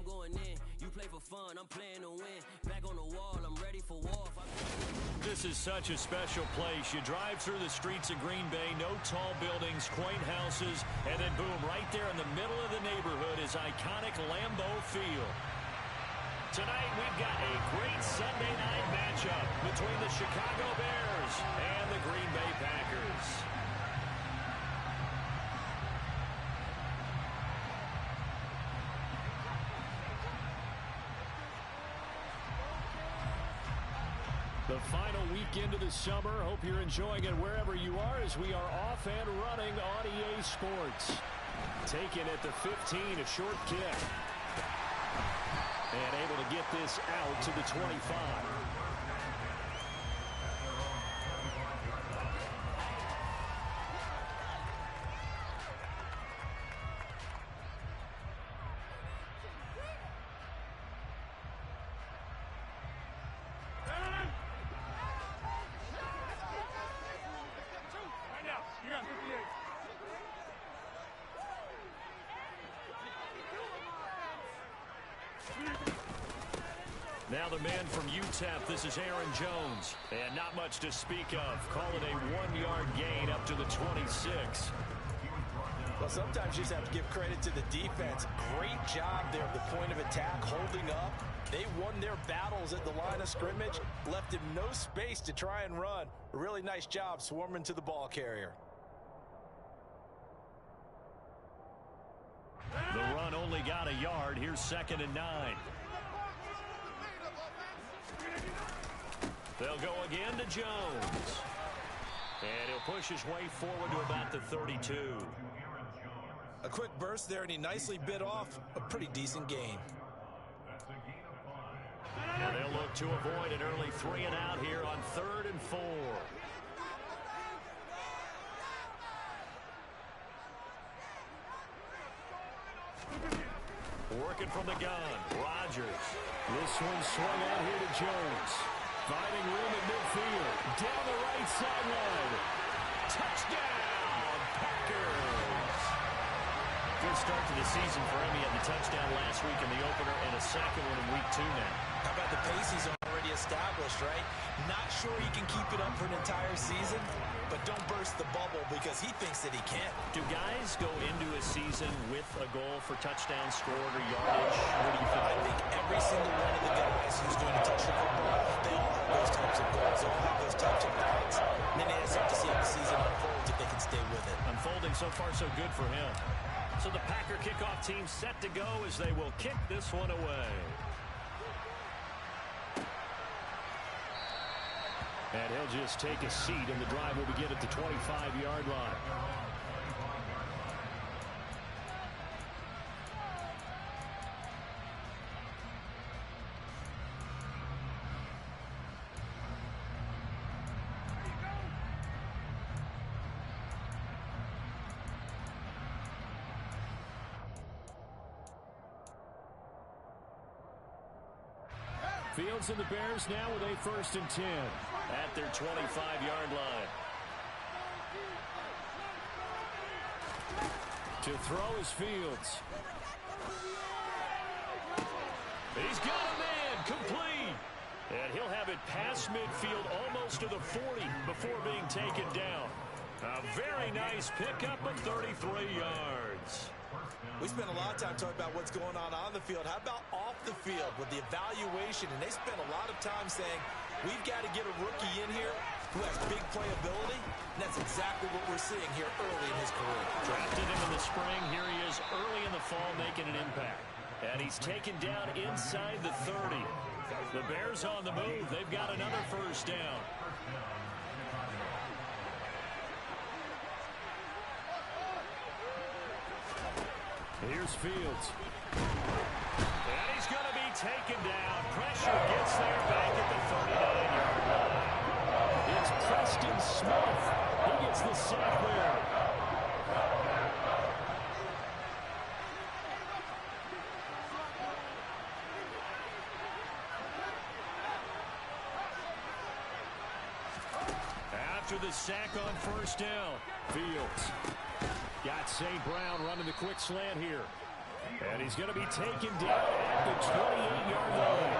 going in. You play for fun, I'm playing to win. Back on the wall, I'm ready for war. This is such a special place. You drive through the streets of Green Bay, no tall buildings, quaint houses, and then boom, right there in the middle of the neighborhood is iconic Lambeau Field. Tonight we've got a great Sunday night matchup between the Chicago Bears and the Green Bay Packers. The final weekend of the summer. Hope you're enjoying it wherever you are as we are off and running on EA Sports. Taken at the 15, a short kick. And able to get this out to the 25. Now the man from UTEP, this is Aaron Jones. And not much to speak of. Call it a 1-yard gain up to the 26. Well, sometimes you just have to give credit to the defense. Great job there at the point of attack, holding up. They won their battles at the line of scrimmage, left him no space to try and run. A really nice job swarming to the ball carrier. The run only got a yard. Here's 2nd and 9. They'll go again to Jones. And he'll push his way forward to about the 32. A quick burst there, and he nicely bit off a pretty decent gain. And they'll look to avoid an early 3 and out here on 3rd and 4. Working from the gun, Rodgers. This one swung out here to Jones. Finding room in midfield. Down the right sideline. Touchdown, Packers. Good start to the season for him. He had the touchdown last week in the opener and a second one in week 2 now. How about the pace he's already established, right? Not sure he can keep it up for an entire season, but don't burst the bubble because he thinks that he can. Do guys go into a season with a goal for touchdown scored or yardage? What do you think? I think every single one of the guys who's going to touch the football, they all have those types of goals. They all have those types of thoughts. And then they just have to see how the season unfolds if they can stay with it. Unfolding so far so good for him. So the Packer kickoff team set to go as they will kick this one away. And he'll just take a seat, and the drive will begin at the 25-yard line. Fields and the Bears now with a 1st and 10 at their 25-yard line. To throw is Fields. He's got a man, complete. And he'll have it past midfield almost to the 40 before being taken down. A very nice pickup of 33 yards. We spent a lot of time talking about what's going on the field. How about off the field with the evaluation? And they spent a lot of time saying, we've got to get a rookie in here who has big playability. And that's exactly what we're seeing here early in his career. Drafted him in the spring. Here he is early in the fall making an impact. And he's taken down inside the 30. The Bears on the move. They've got another 1st down. Here's Fields. And he's going to be taken down. Pressure gets there back at the 39-yard line. It's Preston Smith. He gets the sack there. After the sack on 1st down, Fields got St. Brown running the quick slant here. And he's going to be taken down at the 28-yard line.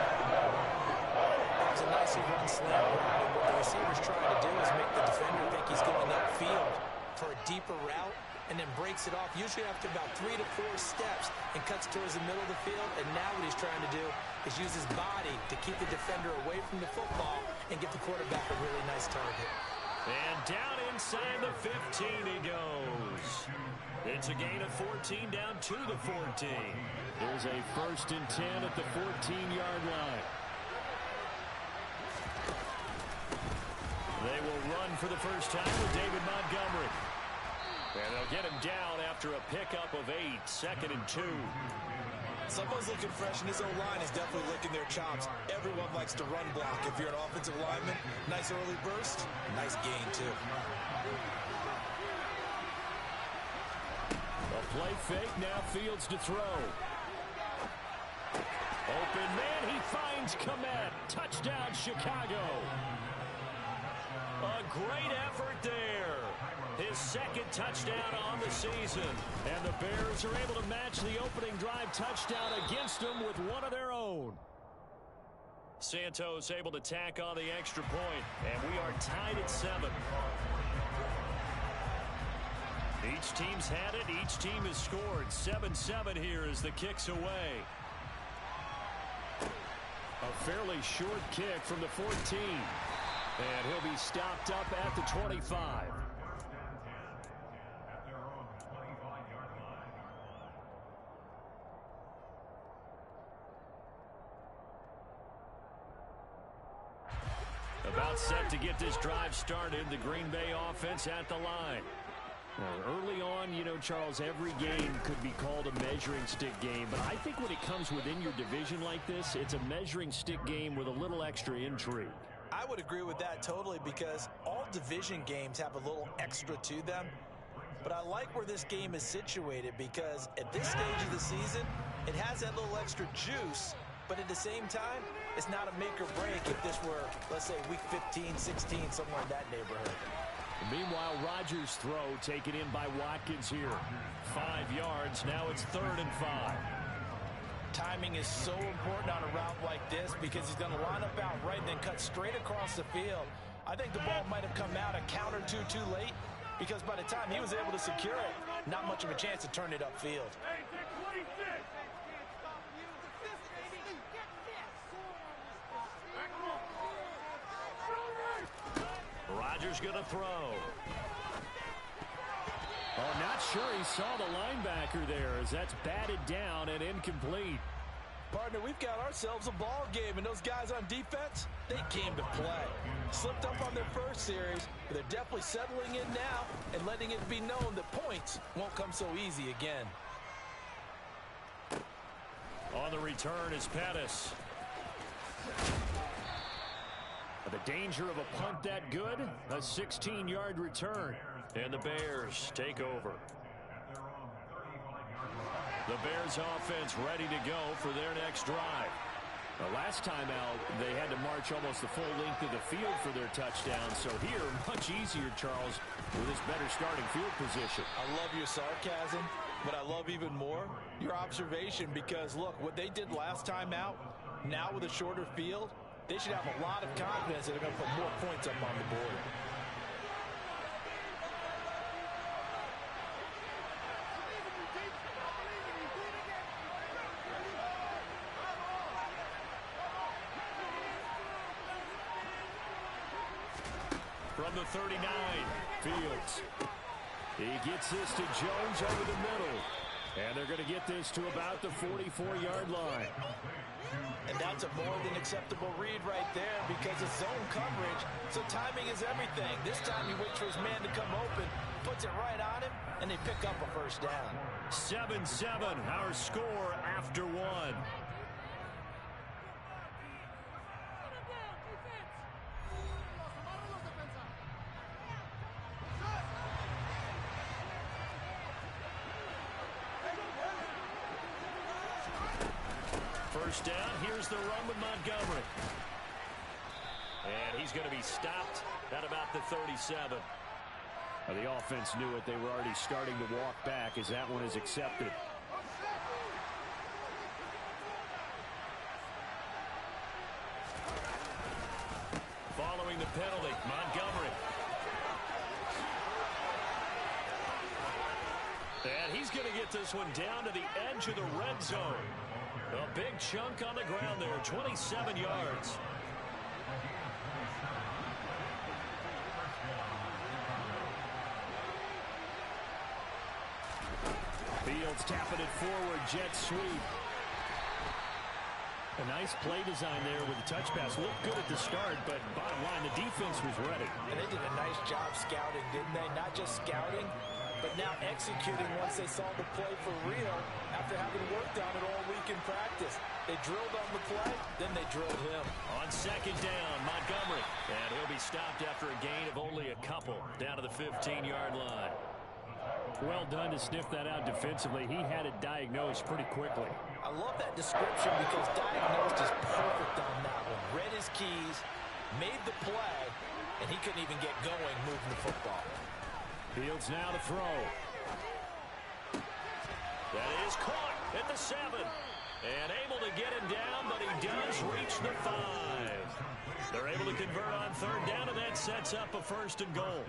It's a nicely run slant route, and what the receiver's trying to do is make the defender think he's going upfield for a deeper route, and then breaks it off, usually after about 3 to 4 steps, and cuts towards the middle of the field. And now what he's trying to do is use his body to keep the defender away from the football and get the quarterback a really nice target. And down inside the 15 he goes. It's a gain of 14 down to the 14. There's a 1st and 10 at the 14-yard line. They will run for the first time with David Montgomery. And they'll get him down after a pickup of 8, 2nd and 2. Someone's looking fresh, and his O-line is definitely licking their chops. Everyone likes to run block. If you're an offensive lineman, nice early burst, nice gain, too. A play fake, now Fields to throw. Open man, he finds Kmet. Touchdown, Chicago. A great effort there. His 2nd touchdown on the season. And the Bears are able to match the opening drive touchdown against them with one of their own. Santos able to tack on the extra point, and we are tied at 7. Each team's had it. Each team has scored. 7-7 here as the kick's away. A fairly short kick from the 14. And he'll be stopped up at the 25. About set to get this drive started. The Green Bay offense at the line. Well, early on, you know, Charles, every game could be called a measuring stick game. But I think when it comes within your division like this, it's a measuring stick game with a little extra intrigue. I would agree with that totally, because all division games have a little extra to them. But I like where this game is situated, because at this stage of the season, it has that little extra juice. But at the same time, it's not a make or break if this were, let's say, week 15, 16, somewhere in that neighborhood. Meanwhile, Rodgers' throw taken in by Watkins here. 5 yards. Now it's 3rd and 5. Timing is so important on a route like this, because he's going to line up out right and then cut straight across the field. I think the ball might have come out a count or two too late, because by the time he was able to secure it, not much of a chance to turn it upfield. Rodgers going to throw. Oh, not sure he saw the linebacker there, as that's batted down and incomplete. Partner, we've got ourselves a ball game, and those guys on defense, they came to play. Slipped up on their first series, but they're definitely settling in now and letting it be known that points won't come so easy again. On the return is Pettis. The danger of a punt that good, a 16-yard return. And the Bears take over. The Bears offense ready to go for their next drive. The last time out, they had to march almost the full length of the field for their touchdown. So here, much easier, Charles, with this better starting field position. I love your sarcasm, but I love even more your observation, because, look, what they did last time out, now with a shorter field, they should have a lot of confidence that they're going to put more points up on the board. From the 39, Fields. He gets this to Jones over the middle. And they're going to get this to about the 44-yard line. And that's a more than acceptable read right there, because it's zone coverage, so timing is everything. This time he waits for his man to come open, puts it right on him, and they pick up a first down. 7-7, our score after 1. First down, here's the run with Montgomery. And he's going to be stopped at about the 37. The offense knew it. They were already starting to walk back as that one is accepted. he's going to get this one down to the edge of the red zone. A big chunk on the ground there, 27 yards. Fields tapping it forward, jet sweep. A nice play design there with the touch pass. Looked good at the start, but bottom line, the defense was ready. And they did a nice job scouting, didn't they? Not just scouting, but now executing once they saw the play for real after having worked on it all week in practice. They drilled on the play, then they drilled him. On second down, Montgomery. And he'll be stopped after a gain of only a couple down to the 15-yard line. Well done to sniff that out defensively. He had it diagnosed pretty quickly. I love that description because diagnosed is perfect on that one. Read his keys, made the play, and he couldn't even get going moving the football. Fields now to throw. That is caught at the 7. And able to get him down, but he does reach the 5. They're able to convert on third down, and that sets up a 1st and goal.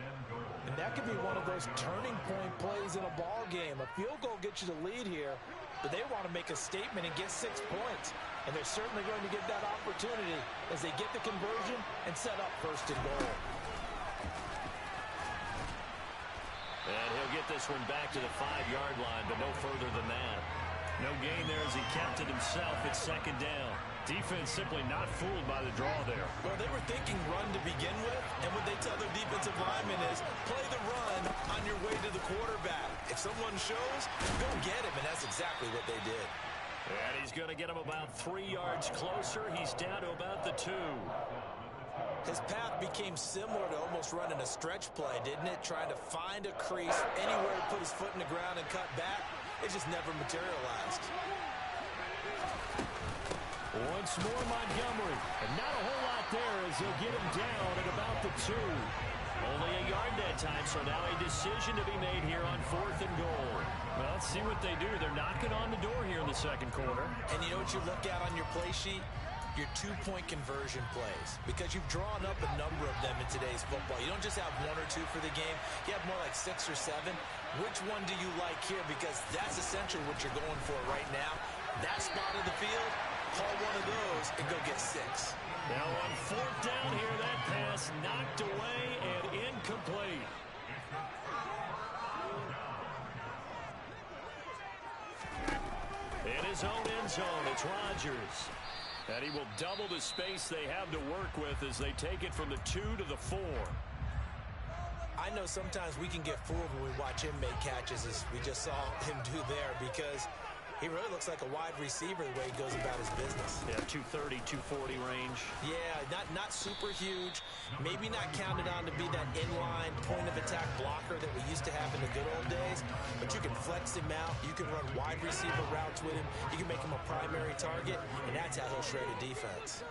And that could be one of those turning point plays in a ball game. A field goal gets you the lead here, but they want to make a statement and get 6 points. And they're certainly going to get that opportunity as they get the conversion and set up 1st and goal. And he'll get this one back to the 5-yard line, but no further than that. No gain there as he kept it himself at 2nd down. Defense simply not fooled by the draw there. Well, they were thinking run to begin with, and what they tell their defensive linemen is play the run on your way to the quarterback. If someone shows, go get him, and that's exactly what they did. And he's going to get him about 3 yards closer. He's down to about the 2. His path became similar to almost running a stretch play, didn't it? Trying to find a crease, anywhere to put his foot in the ground and cut back. It just never materialized. Once more Montgomery. And not a whole lot there as he'll get him down at about the 2. Only a yard that time, so now a decision to be made here on 4th and goal. Well, let's see what they do. They're knocking on the door here in the 2nd quarter. And you know what you look at on your play sheet? Your 2-point conversion plays, because you've drawn up a number of them in today's football. You don't just have 1 or 2 for the game. You have more like 6 or 7. Which one do you like here? Because that's essentially what you're going for right now. That spot of the field, call one of those and go get 6. Now on 4th down here, that pass knocked away and incomplete. In his own end zone, it's Rodgers. And he will double the space they have to work with as they take it from the 2 to the 4. I know sometimes we can get fooled when we watch him make catches, as we just saw him do there, because he really looks like a wide receiver the way he goes about his business. Yeah, 230, 240 range. Yeah, not super huge. Maybe not counted on to be that inline point-of-attack blocker that we used to have in the good old days. But you can flex him out. You can run wide receiver routes with him. You can make him a primary target, and that's how he'll shred a defense.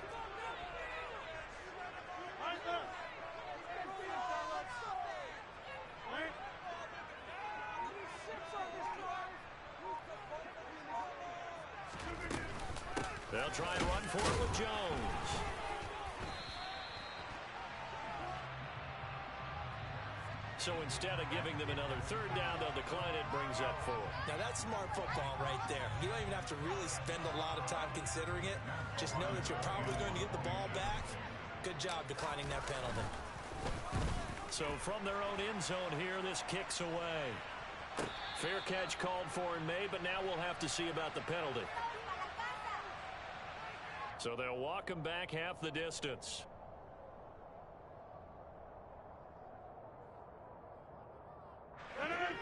They'll try and run for it with Jones. So instead of giving them another 3rd down, they'll decline it, brings up 4. Now that's smart football right there. You don't even have to really spend a lot of time considering it. Just know that you're probably going to get the ball back. Good job declining that penalty. So from their own end zone here, this kicks away. Fair catch called for in May, but now we'll have to see about the penalty. So they'll walk him back half the distance.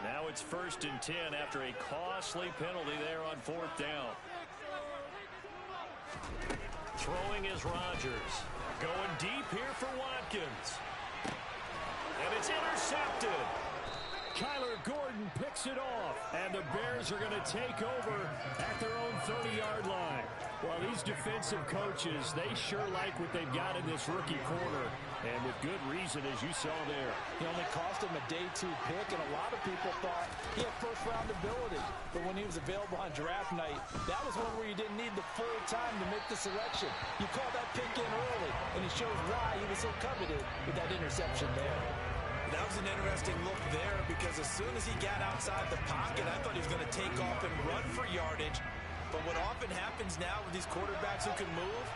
Now it's 1st and 10 after a costly penalty there on 4th down. Throwing is Rodgers. Going deep here for Watkins. And it's intercepted. Kyler Gordon picks it off, and the Bears are going to take over at their own 30-yard line. Well, these defensive coaches, they sure like what they've got in this rookie corner, and with good reason, as you saw there. He only cost him a day 2 pick, and a lot of people thought he had first-round ability. But when he was available on draft night, that was one where you didn't need the full time to make the selection. You called that pick in early, and it shows why he was so coveted with that interception there. That was an an interesting look there because as soon as he got outside the pocket, I thought he was going to take off and run for yardage. But what often happens now with these quarterbacks who can move,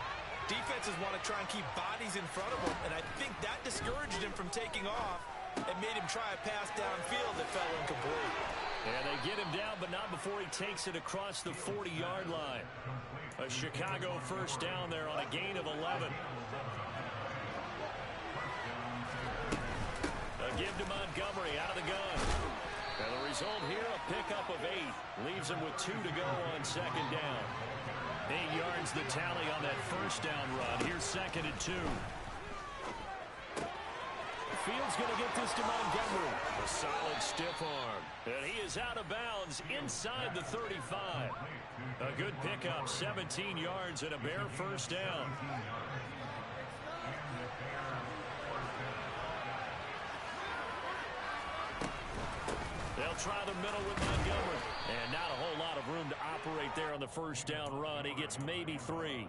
defenses want to try and keep bodies in front of them, and I think that discouraged him from taking off and made him try a pass downfield that fell incomplete. And they get him down, but not before he takes it across the 40-yard line. A Chicago first down there on a gain of 11. A give to Montgomery out of the gun. And the result here, a pickup of 8. Leaves him with 2 to go on second down. 8 yards the tally on that first down run. Here's second and 2. Fields going to get this to Montgomery. A solid stiff arm. And he is out of bounds inside the 35. A good pickup, 17 yards and a Bear first down. They'll try the middle with Montgomery. And not a whole lot of room to operate there on the first down run. He gets maybe 3.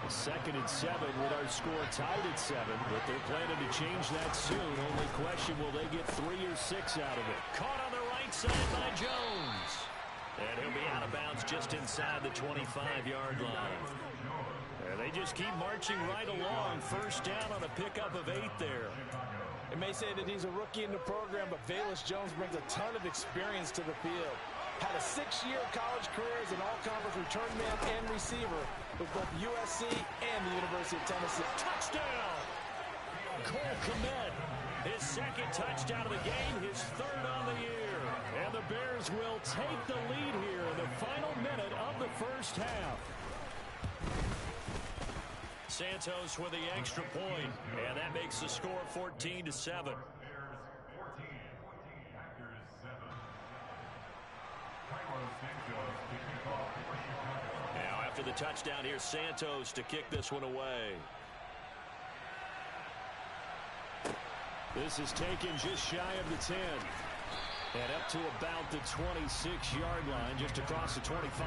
Second and 7 with our score tied at 7, but they're planning to change that soon. Only question, will they get 3 or 6 out of it? Caught on the right side by Jones. And he'll be out of bounds just inside the 25-yard line. And they just keep marching right along. First down on a pickup of 8 there. It may say that he's a rookie in the program, but Velus Jones brings a ton of experience to the field. Had a 6-year college career as an all-conference return man and receiver with both USC and the University of Tennessee. Touchdown! Cole Kmet, his second touchdown of the game, his third on the year. And the Bears will take the lead here in the final minute of the first half. Santos with the extra point, and that makes the score 14-7. Now after the touchdown, here's Santos to kick this one away. This is taken just shy of the 10. And up to about the 26-yard line, just across the 25.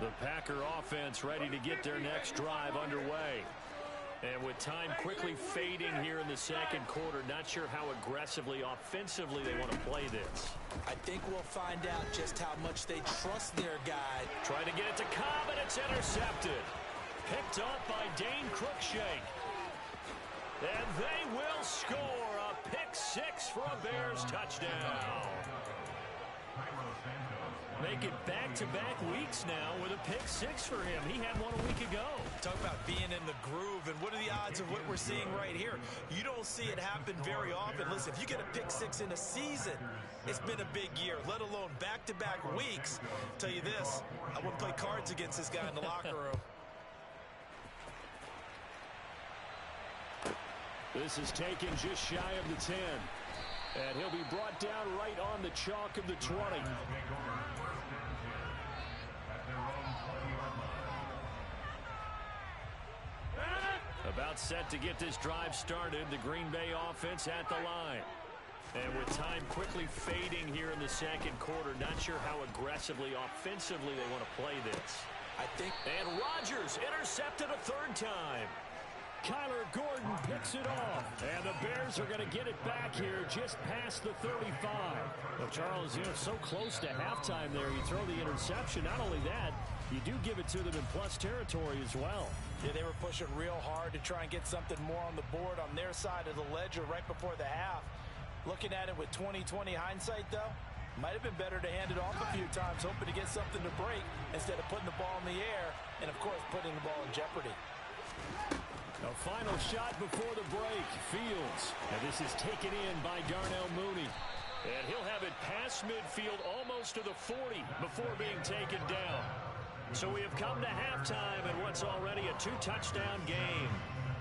The Packer offense ready to get their next drive underway. And with time quickly fading here in the second quarter, not sure how aggressively, offensively they want to play this. I think we'll find out just how much they trust their guy. Trying to get it to Cobb, and it's intercepted. Picked up by Dane Cruikshank. And they will score a pick 6 for a Bears touchdown. Make it back-to-back weeks now with a pick 6 for him. He had one a week ago. Talk about being in the groove, and what are the odds of what we're seeing right here? You don't see it happen very often. Listen, if you get a pick 6 in a season, it's been a big year, let alone back-to-back weeks. Tell you this, I wouldn't play cards against this guy in the locker room. This is taken just shy of the 10. And he'll be brought down right on the chalk of the 20. About set to get this drive started, the Green Bay offense at the line. And with time quickly fading here in the second quarter, not sure how aggressively, offensively they want to play this. And Rodgers intercepted a third time. Kyler Gordon picks it off. And the Bears are going to get it back here just past the 35. Well, Charles, you know, so close to halftime there. You throw the interception. Not only that, you do give it to them in plus territory as well. Yeah, they were pushing real hard to try and get something more on the board on their side of the ledger right before the half. Looking at it with 20/20 hindsight, though, might have been better to hand it off a few times, hoping to get something to break instead of putting the ball in the air and, of course, putting the ball in jeopardy. A final shot before the break. Fields. And this is taken in by Darnell Mooney. And he'll have it past midfield almost to the 40 before being taken down. So we have come to halftime in what's already a 2-touchdown game.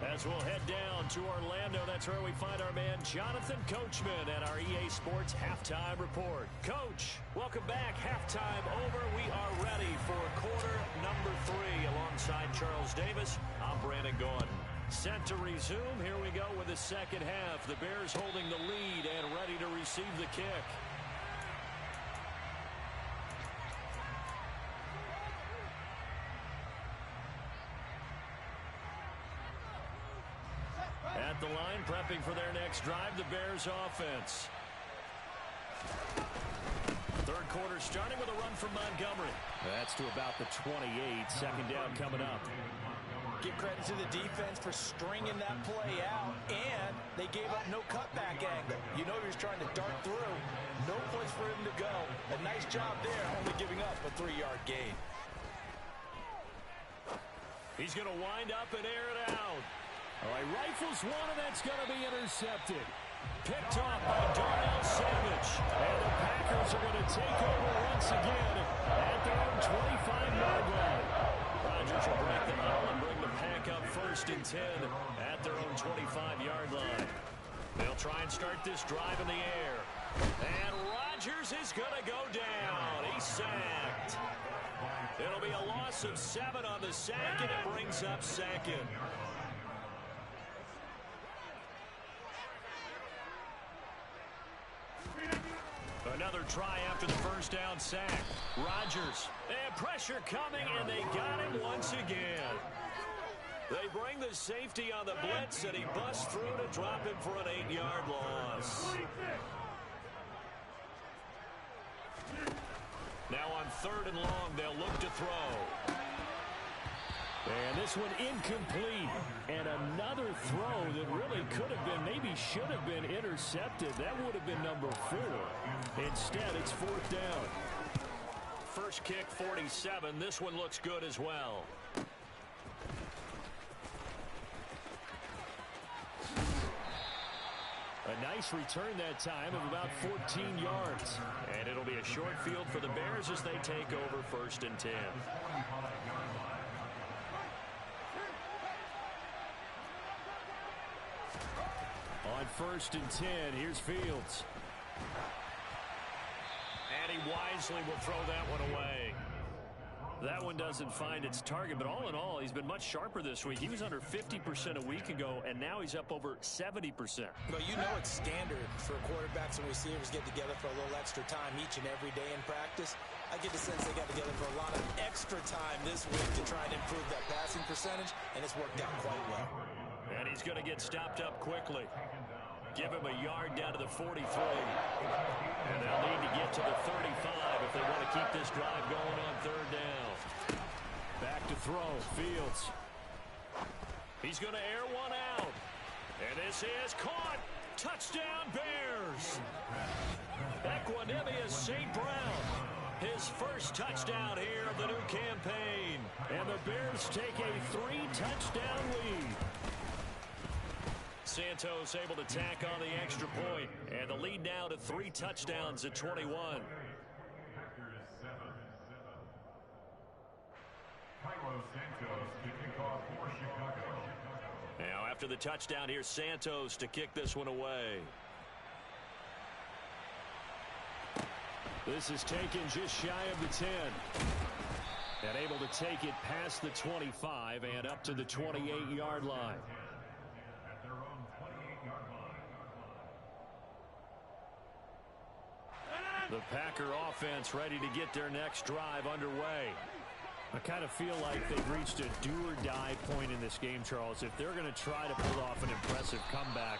As we'll head down to Orlando, that's where we find our man Jonathan Coachman at our EA Sports Halftime Report. Coach, welcome back. Halftime over. We are ready for quarter number 3. Alongside Charles Davis, I'm Brandon Gaudin. Set to resume. Here we go with the second half. The Bears holding the lead and ready to receive the kick. At the line, prepping for their next drive, the Bears offense. Third quarter starting with a run from Montgomery. That's to about the 28. Second down coming up. Give credit to the defense for stringing that play out, and they gave up no cutback angle. You know he was trying to dart through. No place for him to go. A nice job there, only giving up a 3-yard gain. He's going to wind up and air it out. All right, rifles one, and that's going to be intercepted. Picked off by Darnell Savage. And the Packers are going to take over once again at their own 25-yard line. Rodgers will break the huddle and bring the Pack up 1st and 10 at their own 25-yard line. They'll try and start this drive in the air. And Rodgers is going to go down. He's sacked. It'll be a loss of 7 on the sack, and it brings up 2nd. Another try after the first down sack. Rodgers, and pressure coming, and they got him once again. They bring the safety on the blitz, and he busts through to drop him for an 8-yard loss. Now on 3rd and long, they'll look to throw. And this one incomplete. And another throw that really could have been, maybe should have been intercepted. That would have been number 4. Instead, it's 4th down. First kick, 47. This one looks good as well. A nice return that time of about 14 yards. And it'll be a short field for the Bears as they take over 1st and 10. On 1st and 10, here's Fields. And he wisely will throw that one away. That one doesn't find its target, but all in all, he's been much sharper this week. He was under 50% a week ago, and now he's up over 70%. Well, you know it's standard for quarterbacks and receivers get together for a little extra time each and every day in practice. I get the sense they got together for a lot of extra time this week to try and improve that passing percentage, and it's worked out quite well. And he's going to get stopped up quickly. Give him a yard down to the 43. And they'll need to get to the 35 if they want to keep this drive going on 3rd down. Back to throw, Fields. He's going to air one out. And this is caught. Touchdown, Bears. Equanimous St. Brown. His first touchdown here of the new campaign. And the Bears take a 3-touchdown lead. Santos able to tack on the extra point, and the lead now to 3 touchdowns at 21. Now after the touchdown, here's Santos to kick this one away. This is taken just shy of the 10. And able to take it past the 25 and up to the 28-yard line. The Packer offense ready to get their next drive underway. I kind of feel like they've reached a do-or-die point in this game, Charles. If they're going to try to pull off an impressive comeback,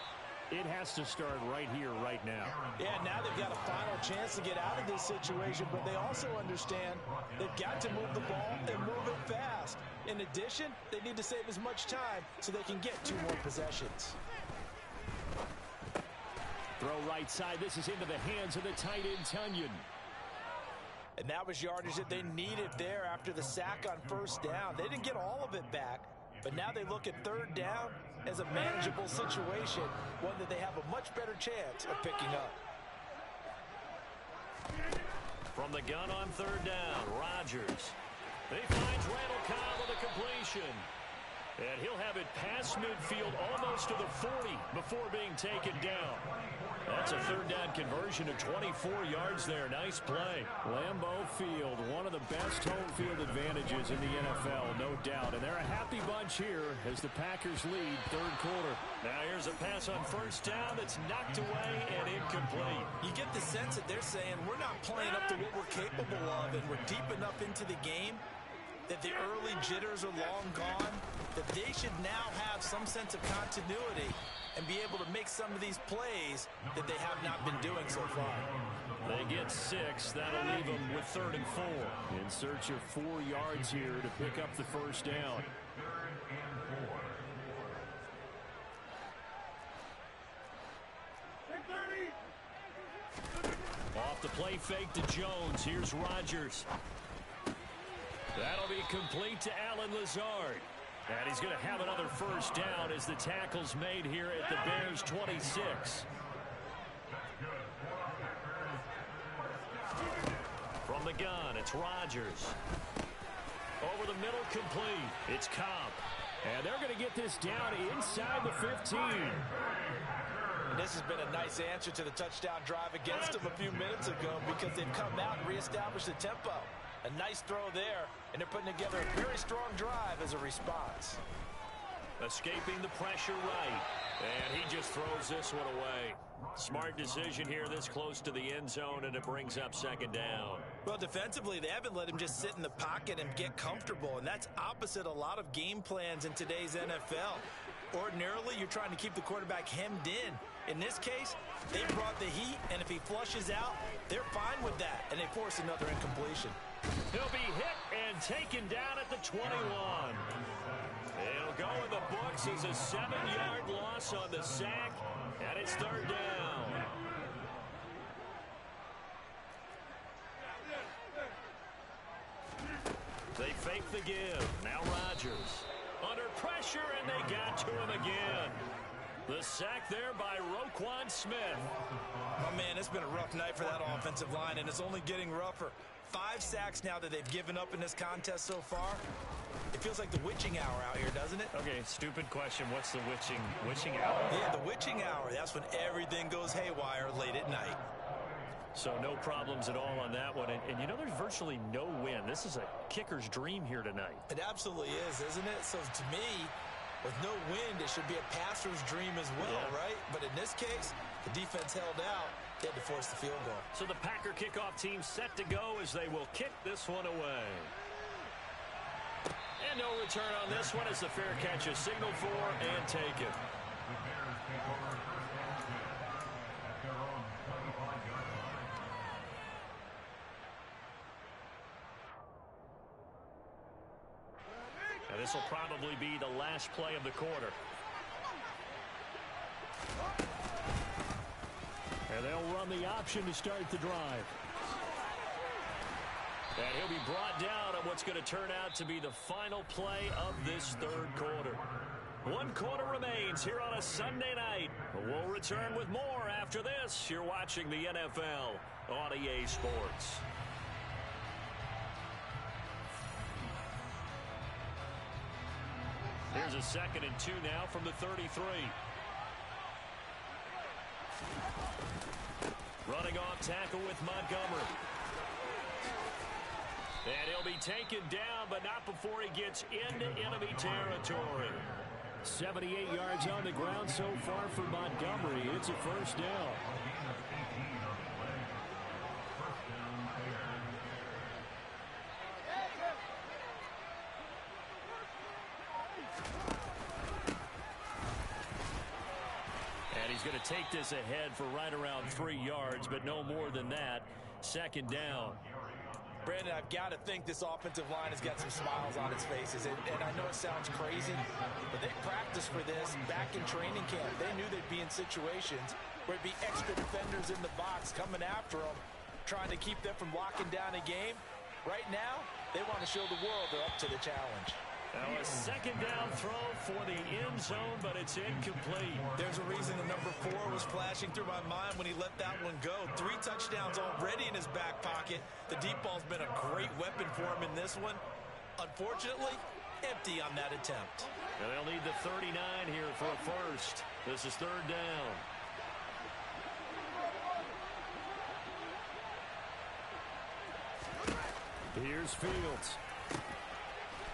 it has to start right here, right now. Yeah, now they've got a final chance to get out of this situation, but they also understand they've got to move the ball and move it fast. In addition, they need to save as much time so they can get 2 more possessions. Throw right side. This is into the hands of the tight end, Tunyon. And that was yardage that they needed there after the sack on 1st down. They didn't get all of it back, but now they look at 3rd down as a manageable situation, one that they have a much better chance of picking up. From the gun on 3rd down, Rodgers. He finds Randall Cobb with a completion. And he'll have it past midfield almost to the 40 before being taken down. That's a third down conversion of 24 yards there. Nice play. Lambeau Field, one of the best home field advantages in the NFL, no doubt. And they're a happy bunch here as the Packers lead third quarter. Now here's a pass on first down that's knocked away and incomplete. You get the sense that they're saying we're not playing up to what we're capable of, and we're deep enough into the game that the early jitters are long gone, that they should now have some sense of continuity and be able to make some of these plays that they have not been doing so far. They get 6. That'll leave them with 3rd and 4. In search of 4 yards here to pick up the first down. Off the play fake to Jones. Here's Rodgers. That'll be complete to Allen Lazard. And he's going to have another first down as the tackle's made here at the Bears' 26. From the gun, it's Rodgers. Over the middle, complete. It's Cobb. And they're going to get this down inside the 15. And this has been a nice answer to the touchdown drive against them a few minutes ago because they've come out and reestablished the tempo. A nice throw there, and they're putting together a very strong drive as a response. Escaping the pressure right. And he just throws this one away. Smart decision here this close to the end zone, and it brings up second down. Well, defensively, they haven't let him just sit in the pocket and get comfortable, and that's opposite a lot of game plans in today's NFL. Ordinarily, you're trying to keep the quarterback hemmed in. In this case, they brought the heat, and if he flushes out, they're fine with that, and they force another incompletion. He'll be hit and taken down at the 21. It'll go in the books as a 7-yard loss on the sack, and it's third down. They fake the give. Now Rodgers. Under pressure, and they got to him again. The sack there by Roquan Smith. Oh, man, it's been a rough night for that offensive line, and it's only getting rougher. 5 sacks now that they've given up in this contest so far. It feels like the witching hour out here, doesn't it? Okay, stupid question. What's the witching hour? Yeah, the witching hour. That's when everything goes haywire late at night. So no problems at all on that one. And you know, there's virtually no wind. This is a kicker's dream here tonight. It absolutely is, isn't it? So to me, with no wind, it should be a passer's dream as well, right? But in this case, the defense held out. They had to force the field goal. So the Packer kickoff team set to go as they will kick this one away. And no return on this one as the fair catch is signaled for and taken. And this will probably be the last play of the quarter. And they'll run the option to start the drive. And he'll be brought down on what's going to turn out to be the final play of this third quarter. 1 quarter remains here on a Sunday night. We'll return with more after this. You're watching the NFL on EA Sports. Here's a 2nd and 2 now from the 33. Running off tackle with Montgomery. And he'll be taken down, but not before he gets into enemy territory. 78 yards on the ground so far for Montgomery. It's a first down. He's going to take this ahead for right around 3 yards, but no more than that. 2nd down. Brandon, I've got to think this offensive line has got some smiles on its faces. And I know it sounds crazy, but they practiced for this back in training camp. They knew they'd be in situations where it'd be extra defenders in the box coming after them, trying to keep them from locking down a game. Right now, they want to show the world they're up to the challenge. Now a 2nd down throw for the end zone, but it's incomplete. There's a reason the number 4 was flashing through my mind when he let that one go. 3 touchdowns already in his back pocket. The deep ball's been a great weapon for him in this one. Unfortunately, Empty on that attempt. And they'll need the 39 here for a first. This is third down. Here's Fields.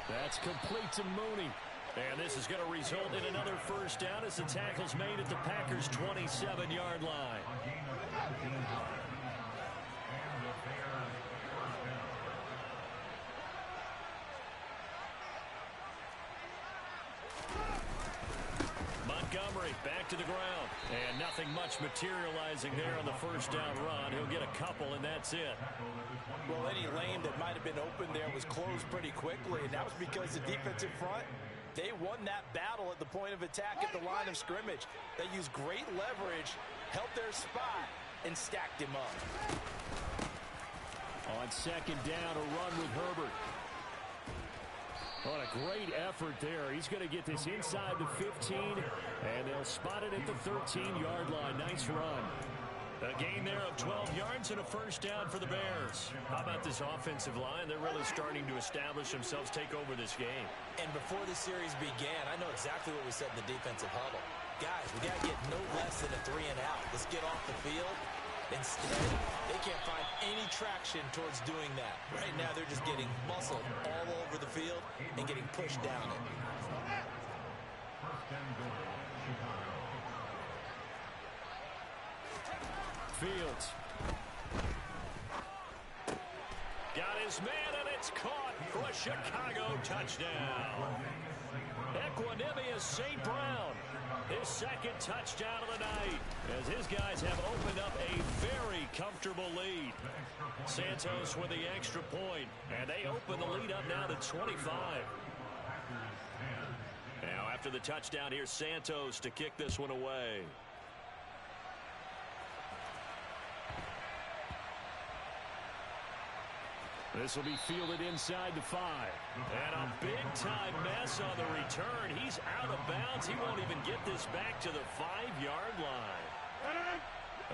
That's complete to Mooney. And this is going to result in another first down as the tackle's made at the Packers' 27-yard line. Montgomery back to the ground. And nothing much materializing there on the first down run. He'll get a couple, and that's it. Well, any lane that might have been open there was closed pretty quickly, and that was because the defensive front, they won that battle at the point of attack at the line of scrimmage. They used great leverage, held their spot, and stacked him up. On second down, a run with Herbert. What a great effort there. He's going to get this inside the 15, and they'll spot it at the 13-yard line. Nice run. A gain there of 12 yards and a first down for the Bears. How about this offensive line? They're really starting to establish themselves, take over this game. And before the series began, I know exactly what we said in the defensive huddle. Guys, we got to get no less than a 3 and out. Let's get off the field. Instead, they can't find any traction towards doing that. Right now, they're just getting muscled all over the field and getting pushed down it. Fields. Got his man, and it's caught for a Chicago touchdown. Equanimous St. Brown, his second touchdown of the night, as his guys have opened up a very comfortable lead. Santos with the extra point, and they open the lead up now to 25. Now after the touchdown, here's Santos to kick this one away. This will be fielded inside the 5. And a big-time mess on the return. He's out of bounds. He won't even get this back to the 5-yard line.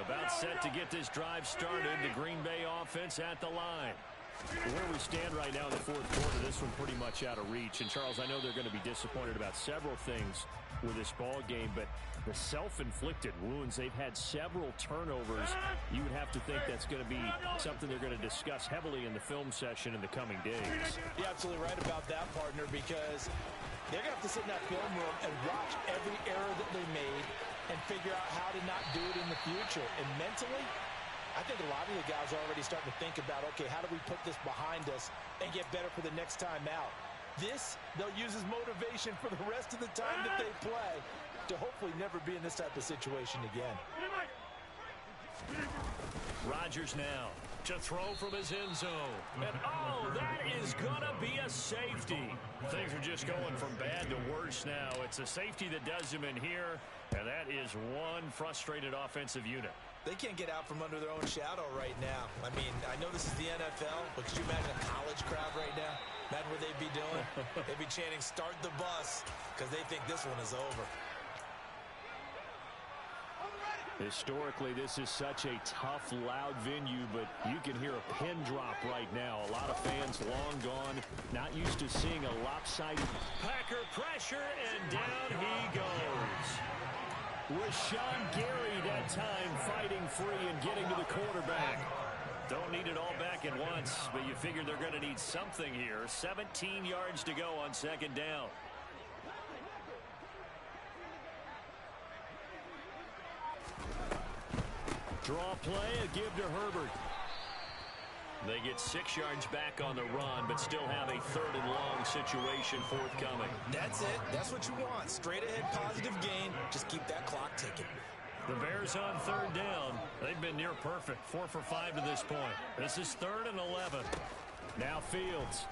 About set to get this drive started. The Green Bay offense at the line. Where we stand right now in the fourth quarter, this one pretty much out of reach. And, Charles, I know they're going to be disappointed about several things with this ball game, but the self-inflicted wounds, they've had several turnovers. You would have to think that's going to be something they're going to discuss heavily in the film session in the coming days. You're absolutely right about that, partner, because they're going to have to sit in that film room and watch every error that they made and figure out how to not do it in the future. And mentally, I think a lot of the guys are already starting to think about, okay, how do we put this behind us and get better for the next time out? This, they'll use as motivation for the rest of the time that they play to hopefully never be in this type of situation again. Rodgers now to throw from his end zone. And, oh, that is going to be a safety. Things are just going from bad to worse now. It's a safety that does him in here, and that is one frustrated offensive unit. They can't get out from under their own shadow right now. I mean, I know this is the NFL, but could you imagine a college crowd right now? Imagine what they'd be doing. They'd be chanting, "Start the bus," because they think this one is over. Historically, this is such a tough, loud venue, but you can hear a pin drop right now. A lot of fans long gone, not used to seeing a lopsided. Packer pressure, and down he goes. Rashawn Gary that time fighting free and getting to the quarterback. Don't need it all back at once, but you figure they're going to need something here. 17 yards to go on second down. Draw play, a give to Herbert. They get 6 yards back on the run, but still have a third and long situation forthcoming. That's it. That's what you want. Straight ahead, positive gain. Just keep that clock ticking. The Bears on third down. They've been near perfect. 4 for 5 to this point. This is 3rd and 11. Now Fields.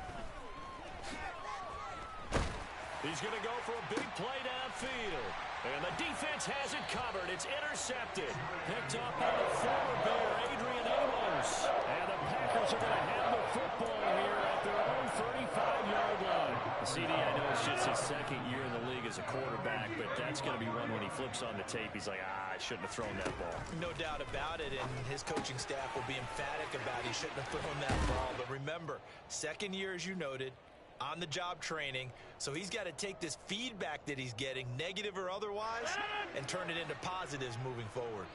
He's going to go for a big play downfield. And the defense has it covered. It's intercepted. Picked up by the former Bear, Adrian Amos. And the Packers are going to have the football here at their own 35-yard line. CD, I know it's just his second year in the league as a quarterback, but that's going to be one when he flips on the tape. He's like, I shouldn't have thrown that ball. No doubt about it, and his coaching staff will be emphatic about he shouldn't have thrown that ball. But remember, second year, as you noted, on-the-job training, so he's got to take this feedback that he's getting, negative or otherwise, and turn it into positives moving forward.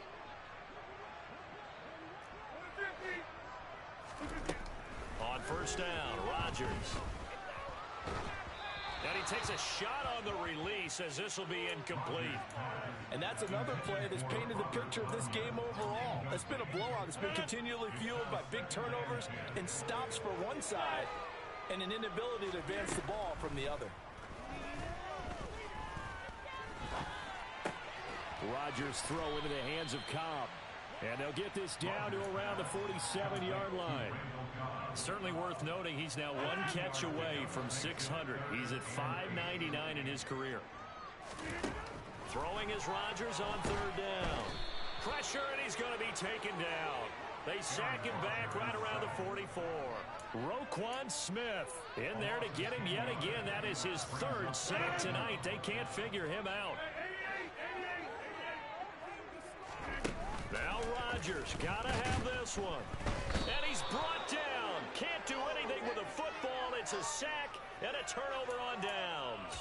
On first down, Rodgers. And he takes a shot on the release as this will be incomplete. And that's another play that's painted the picture of this game overall. It's been a blowout. It's been continually fueled by big turnovers and stops for one side and an inability to advance the ball from the other. Rodgers throw into the hands of Cobb. And they'll get this down to around the 47-yard line. Certainly worth noting he's now one catch away from 600. He's at 599 in his career. Throwing is Rodgers on third down. Pressure, and he's going to be taken down. They sack him back right around the 44. Roquan Smith in there to get him yet again. That is his third sack tonight. They can't figure him out. Now Rodgers got to have this one. And he's brought down. Can't do anything with a football. It's a sack and a turnover on downs.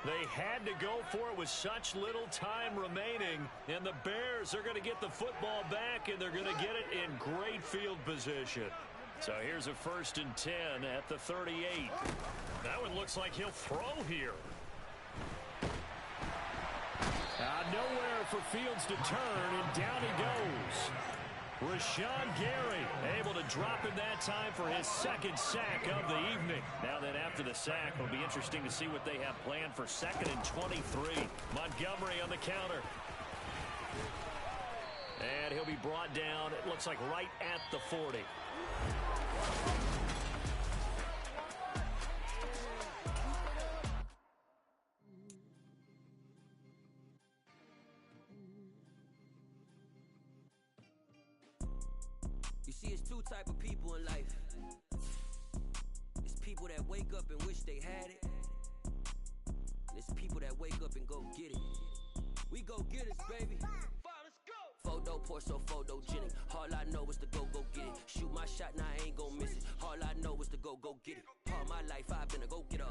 They had to go for it with such little time remaining. And the Bears are going to get the football back, and they're going to get it in great field position. So here's a 1st and 10 at the 38. That one looks like he'll throw here. Nowhere for Fields to turn, and down he goes. Rashawn Gary able to drop him that time for his second sack of the evening. Now then, after the sack, it'll be interesting to see what they have planned for 2nd and 23. Montgomery on the counter. And he'll be brought down, it looks like right at the 40. You see, it's two type of people in life. It's people that wake up and wish they had it. And it's people that wake up and go get it. We go get it, baby. Let's go. Photo poor, so photogenic. All I know is to go get it. Shoot my shot, now I ain't gon' miss it. All I know is to go get it. All my life I've been a go-getter.